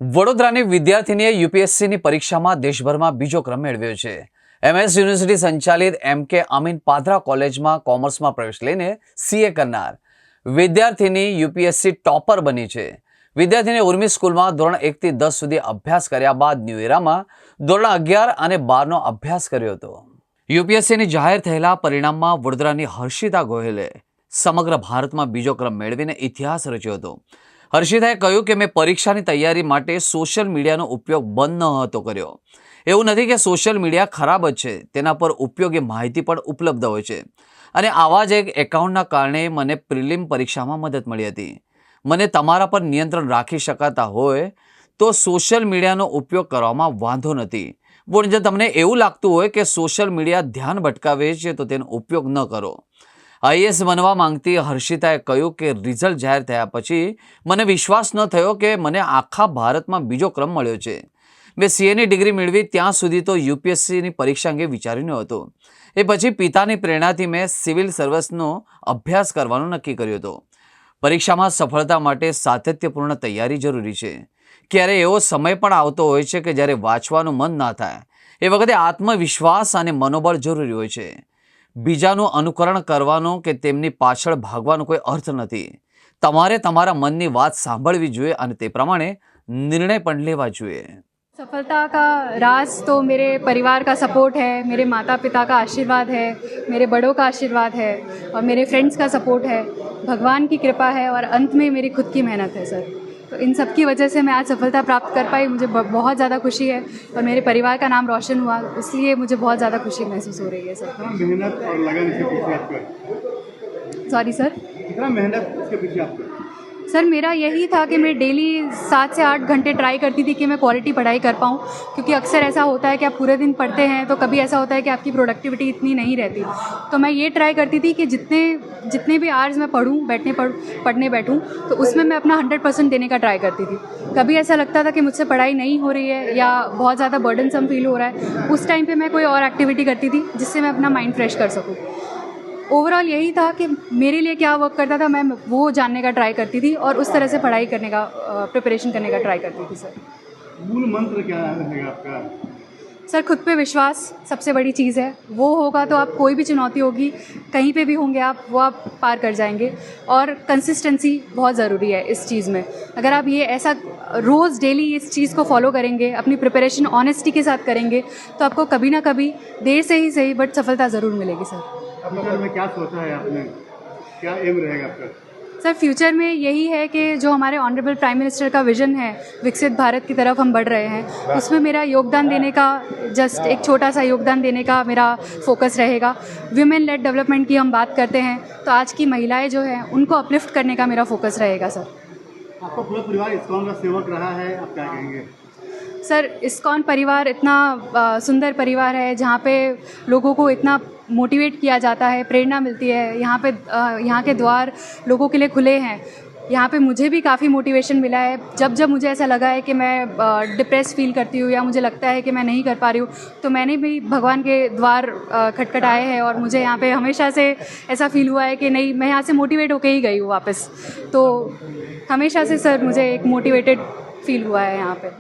વડોદરાની વિદ્યાર્થીનીએ યુપીએસસીની પરીક્ષામાં દેશભરમાં બીજો ક્રમ મેળવ્યો છે। એમએસ યુનિવર્સિટી સંચાલિત એમ.કે. અમીન પાદરા કોલેજમાં કોમર્સમાં પ્રવેશ લઈને સીએ કરનાર વિદ્યાર્થીની યુપીએસસી ટોપર બની છે। વિદ્યાર્થીની ઉર્મી સ્કૂલમાં ધોરણ 1 થી 10 સુધી અભ્યાસ કર્યા બાદ ન્યૂ એરામાં ધોરણ 11 અને 12નો અભ્યાસ કર્યો હતો। યુપીએસસીની જાહેર થયેલા પરિણામમાં વડોદરાની હર્ષિતા ગોહિલે સમગ્ર ભારતમાં બીજો ક્રમ મેળવીને ઇતિહાસ રચ્યો હતો। હર્ષિતાએ કહ્યું કે મેં પરીક્ષાની તૈયારી માટે સોશિયલ મીડિયાનો ઉપયોગ બંધ ન હતો કર્યો। એવું નથી કે સોશિયલ મીડિયા ખરાબ જ છે, તેના પર ઉપયોગી માહિતી પણ ઉપલબ્ધ હોય છે અને આવા જ એક એકાઉન્ટના કારણે મને પ્રિલિમ પરીક્ષામાં મદદ મળી હતી। મને તમારા પર નિયંત્રણ રાખી શકાતા હોય તો સોશિયલ મીડિયાનો ઉપયોગ કરવામાં વાંધો નથી, પણ જો તમને એવું લાગતું હોય કે સોશિયલ મીડિયા ધ્યાન ભટકાવે છે તો તેનો ઉપયોગ ન કરો। આઈએએસ બનવા માંગતી હર્ષિતાએ કહ્યું કે રિઝલ્ટ જાહેર થયા પછી મને વિશ્વાસ ન થયો કે મને આખા ભારતમાં બીજો ક્રમ મળ્યો છે। મેં સીએની ડિગ્રી મેળવી ત્યાં સુધી તો યુપીએસસીની પરીક્ષા અંગે વિચાર્યું ન હતું। એ પછી પિતાની પ્રેરણાથી મેં સિવિલ સર્વિસનો અભ્યાસ કરવાનું નક્કી કર્યું હતું। પરીક્ષામાં સફળતા માટે સાતત્યપૂર્ણ તૈયારી જરૂરી છે। ક્યારે એવો સમય પણ આવતો હોય છે કે જ્યારે વાંચવાનું મન ના થાય, એ વખતે આત્મવિશ્વાસ અને મનોબળ જરૂરી હોય છે। બીજાનું અનુકરણ કરવાનો કે તેમની પાછળ ભાગવાનો કોઈ અર્થ નથી। તમારે તમારા મનની વાત સાંભળવી જોઈએ અને તે પ્રમાણે નિર્ણય પણ લેવા જોઈએ। सफलता का राज तो मेरे परिवार का सपोर्ट है, मेरे माता पिता का आशीर्वाद है, मेरे बड़ों का आशीर्वाद है और मेरे फ्रेंड्स का सपोर्ट है, भगवान की कृपा है और अंत में मेरी खुद की मेहनत है सर। तो इन सब की वजह से मैं आज सफलता प्राप्त कर पाई, मुझे बहुत ज़्यादा खुशी है और मेरे परिवार का नाम रोशन हुआ, इसलिए मुझे बहुत ज़्यादा खुशी महसूस हो रही है सर। मेहनत और लगन इसके पीछे आपका? सॉरी सर, कितना मेहनत इसके पीछे आपका? सर मेरा यही था कि मैं डेली 7 से 8 घंटे ट्राई करती थी कि मैं क्वालिटी पढ़ाई कर पाऊँ, क्योंकि अक्सर ऐसा होता है कि आप पूरे दिन पढ़ते हैं तो कभी ऐसा होता है कि आपकी प्रोडक्टिविटी इतनी नहीं रहती। तो मैं ये ट्राई करती थी कि जितने भी आवर्स मैं पढ़ने बैठूँ तो उसमें मैं अपना 100% देने का ट्राई करती थी। कभी ऐसा लगता था कि मुझसे पढ़ाई नहीं हो रही है या बहुत ज़्यादा बर्डनसम फील हो रहा है, उस टाइम पर मैं कोई और एक्टिविटी करती थी जिससे मैं अपना माइंड फ्रेश कर सकूँ। ओवरऑल यही था कि मेरे लिए क्या वर्क करता था, मैं वो जानने का ट्राई करती थी और उस तरह से पढ़ाई करने का प्रिपरेशन करने का ट्राई करती थी सर। मूल मंत्र क्या रहेगा आपका? सर खुद पे विश्वास सबसे बड़ी चीज़ है, वो होगा तो आप कोई भी चुनौती होगी कहीं पे भी होंगे आप, वो आप पार कर जाएंगे। और कंसिस्टेंसी बहुत ज़रूरी है इस चीज़ में। अगर आप ये ऐसा रोज़ डेली इस चीज़ को फॉलो करेंगे, अपनी प्रिपरेशन ऑनेस्टी के साथ करेंगे तो आपको कभी ना कभी देर से ही सही बट सफलता ज़रूर मिलेगी सर। फ्यूचर में क्या सोचा है आपने, क्या एम रहेगा आपका? सर फ्यूचर में यही है कि जो हमारे ऑनरेबल प्राइम मिनिस्टर का विज़न है, विकसित भारत की तरफ हम बढ़ रहे हैं, उसमें मेरा योगदान देने का, जस्ट एक छोटा सा योगदान देने का मेरा फोकस रहेगा। विमेन लेड डेवलपमेंट की हम बात करते हैं तो आज की महिलाएं जो हैं उनको अपलिफ्ट करने का मेरा फोकस रहेगा सर। आपका पूरा परिवार इस्कॉन का सेवक रहा है, आप क्या कहेंगे? सर इस्कॉन परिवार इतना सुंदर परिवार है जहाँ पे लोगों को इतना मोटिवेट किया जाता है, प्रेरणा मिलती है। यहाँ के द्वार लोगों के लिए खुले हैं। यहाँ पे मुझे भी काफ़ी मोटिवेशन मिला है। जब जब मुझे ऐसा लगा है कि मैं डिप्रेस फील करती हूँ या मुझे लगता है कि मैं नहीं कर पा रही हूँ तो मैंने भी भगवान के द्वार खटखटाए हैं और मुझे यहाँ पे हमेशा से ऐसा फील हुआ है कि नहीं, मैं यहाँ से मोटिवेट होके ही गई हूँ वापस। तो हमेशा से सर मुझे एक मोटिवेटेड फील हुआ है यहाँ पे।